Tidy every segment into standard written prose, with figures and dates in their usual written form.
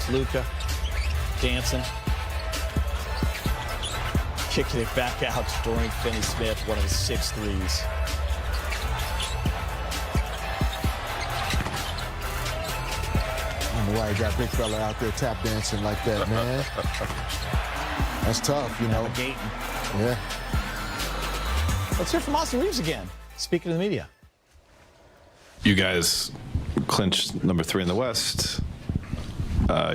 It's Luka dancing. Kicking it back out to Dorian Finney-Smith, one of his 6 threes. I don't know why you got big fella out there tap dancing like that, man. That's tough, you know. Yeah. Let's hear from Austin Reaves again, speaking to the media. You guys clinched number 3 in the West.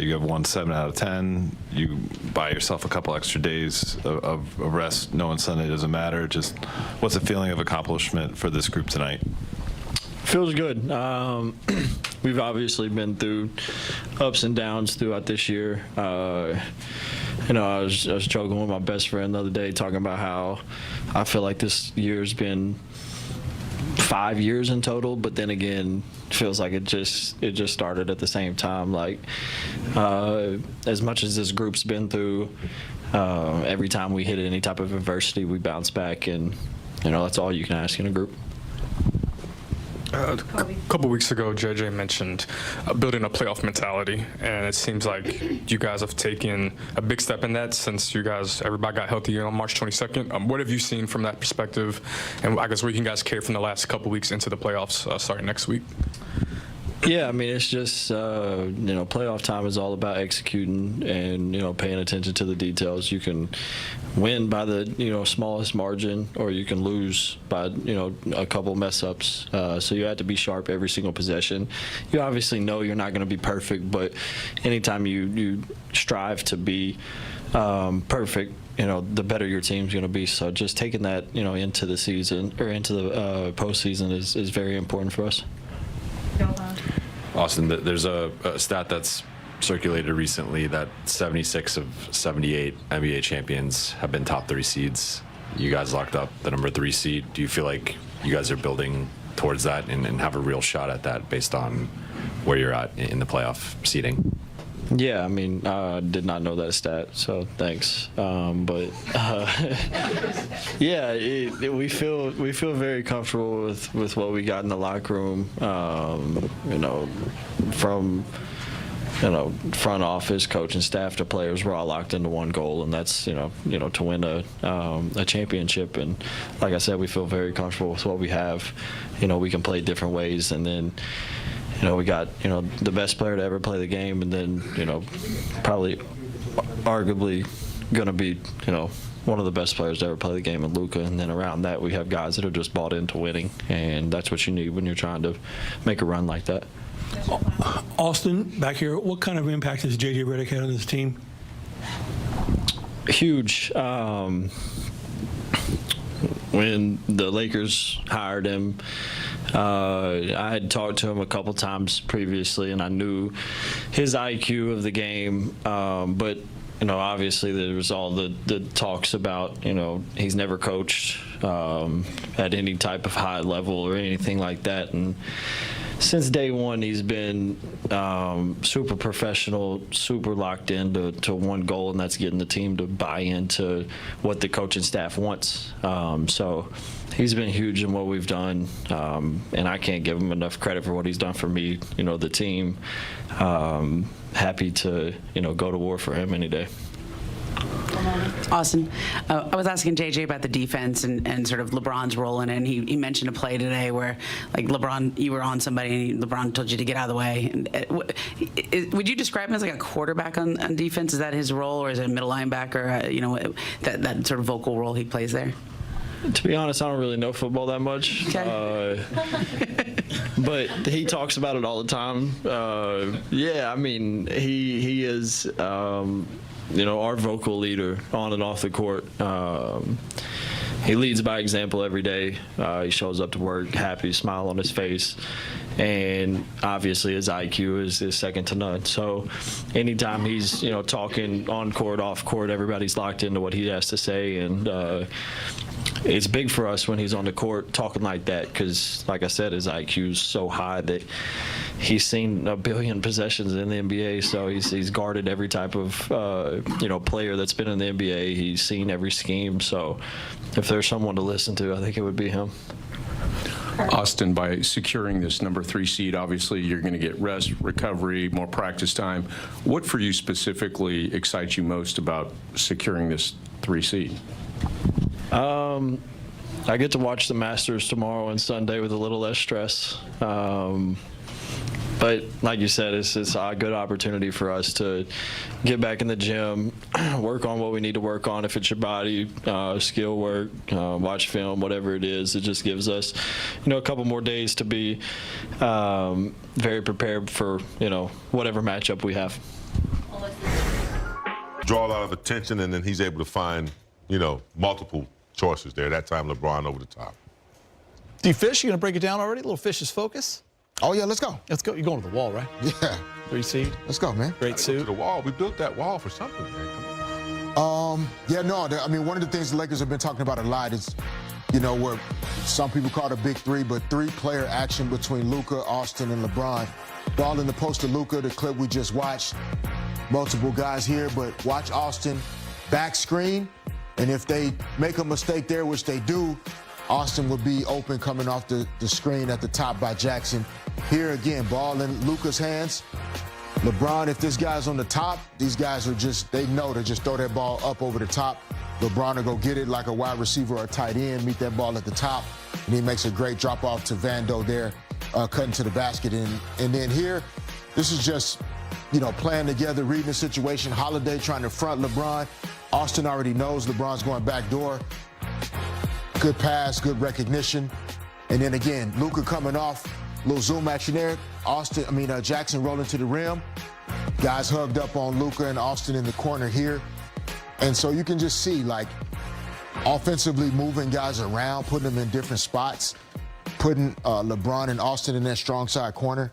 You have won 7 out of 10. You buy yourself a couple extra days of rest, knowing Sunday doesn't matter. Just what's the feeling of accomplishment for this group tonight? Feels good. We've obviously been through ups and downs throughout this year. You know, I was joking with my best friend the other day, talking about how I feel like this year's been 5 years in total, but then again, feels like it just started at the same time. Like, as much as this group's been through, every time we hit any type of adversity, we bounce back, and you know, that's all you can ask in a group. A couple weeks ago, JJ mentioned building a playoff mentality, and it seems like you guys have taken a big step in that since everybody got healthy on March 22nd. What have you seen from that perspective, and I guess where you guys carry from the last couple weeks into the playoffs starting next week? Yeah, I mean, it's just, you know, playoff time is all about executing and, you know, paying attention to the details. You can win by the, you know, smallest margin, or you can lose by, you know, a couple mess-ups. So you have to be sharp every single possession. You obviously know you're not going to be perfect, but anytime you strive to be perfect, you know, the better your team's going to be. So just taking that, you know, into the season or into the postseason is very important for us. Austin, there's a stat that's circulated recently that 76 of 78 NBA champions have been top 3 seeds. You guys locked up the number 3 seed. Do you feel like you guys are building towards that and have a real shot at that based on where you're at in the playoff seeding? Yeah, I mean, I did not know that stat, so thanks. But yeah, we feel very comfortable with what we got in the locker room. You know, from front office, coaching staff to players, we're all locked into one goal, and that's you know to win a championship. And like I said, we feel very comfortable with what we have. You know, we can play different ways, and then, you know, we got, you know, the best player to ever play the game, and then, you know, probably arguably going to be, you know, one of the best players to ever play the game in Luka. And then around that, we have guys that are just bought into winning, and that's what you need when you're trying to make a run like that. Austin, back here, what kind of impact has J.J. Redick had on this team? Huge. When the Lakers hired him, I had talked to him a couple times previously, and I knew his IQ of the game. But, you know, obviously there was all the talks about, you know, he's never coached at any type of high level or anything like that. And since day one, he's been super professional, super locked into one goal, and that's getting the team to buy into what the coaching staff wants. So he's been huge in what we've done, and I can't give him enough credit for what he's done for me, you know, the team. Happy to, you know, go to war for him any day. Austin, I was asking JJ about the defense and sort of LeBron's role in it, and he mentioned a play today where, like, LeBron, you were on somebody and LeBron told you to get out of the way. And, would you describe him as like a quarterback on defense? Is that his role, or is it a middle linebacker? You know, that sort of vocal role he plays there? To be honest, I don't really know football that much. Okay. But he talks about it all the time. Yeah, I mean, he is, you know, our vocal leader on and off the court. He leads by example every day. He shows up to work happy, smile on his face. And obviously his IQ is second to none. So anytime he's, you know, talking on court, off court, everybody's locked into what he has to say. And it's big for us when he's on the court talking like that, because, like I said, his IQ is so high that he's seen a billion possessions in the NBA. So he's guarded every type of you know, player that's been in the NBA. He's seen every scheme. So if there's someone to listen to, I think it would be him. Austin, by securing this number 3 seed, obviously you're going to get rest, recovery, more practice time. What for you specifically excites you most about securing this 3 seed? I get to watch the Masters tomorrow and Sunday with a little less stress. But like you said, it's a good opportunity for us to get back in the gym, work on what we need to work on. If it's your body, skill work, watch film, whatever it is, it just gives us, a couple more days to be very prepared for, whatever matchup we have. Draw a lot of attention, and then he's able to find, multiple choices there. That time, LeBron over the top. D-Fish, you going to break it down already? A little Fish's focus? Oh, yeah, let's go. Let's go. You're going to the wall, right? Yeah. 3 seed. Let's go, man. Great To suit. the wall. We built that wall for something, man. Yeah, no, one of the things the Lakers have been talking about a lot is, where some people call it a big 3, but 3-player action between Luka, Austin, and LeBron. Ball in the post to Luka, the clip we just watched. Multiple guys here, but watch Austin back screen, and if they make a mistake there, which they do, Austin would be open coming off the screen at the top by Jackson. Here again, ball in Luka's hands. LeBron, if this guy's on the top, these guys are they know to just throw that ball up over the top. LeBron will go get it like a wide receiver or a tight end, meet that ball at the top, and he makes a great drop off to Vando there, cutting to the basket. And then here, this is just, playing together, reading the situation. Holiday trying to front LeBron. Austin already knows LeBron's going back door. Good pass, good recognition. And then again, Luka coming off, little zoom action there. Jackson rolling to the rim. Guys hugged up on Luka and Austin in the corner here. And so you can just see, offensively moving guys around, putting them in different spots, putting LeBron and Austin in that strong side corner,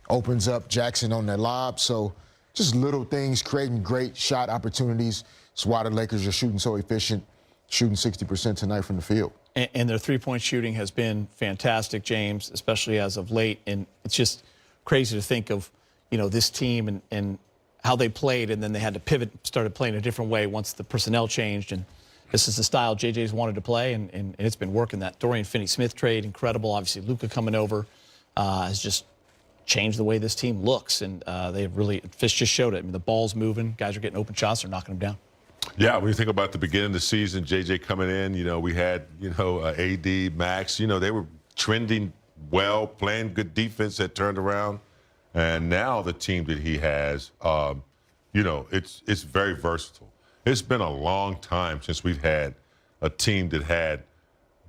opens up Jackson on that lob. So just little things, creating great shot opportunities. That's why the Lakers are shooting so efficient, shooting 60% tonight from the field. And their three-point shooting has been fantastic, James, especially as of late. And it's just crazy to think of, this team and how they played, and then they had to pivot, started playing a different way once the personnel changed. And this is the style JJ's wanted to play, and it's been working. That Dorian Finney-Smith trade, incredible. Obviously, Luka coming over has just changed the way this team looks. And they really, Fish just showed it. The ball's moving. Guys are getting open shots. They're knocking them down. Yeah, when you think about the beginning of the season, JJ coming in, we had, AD, Max, they were trending well, playing good defense that turned around. And now the team that he has, it's very versatile. It's been a long time since we've had a team that had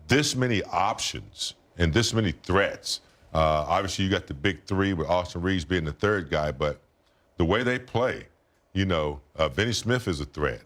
this many options and this many threats. Obviously, you got the big 3 with Austin Reaves being the third guy, but the way they play, Vinny Smith is a threat.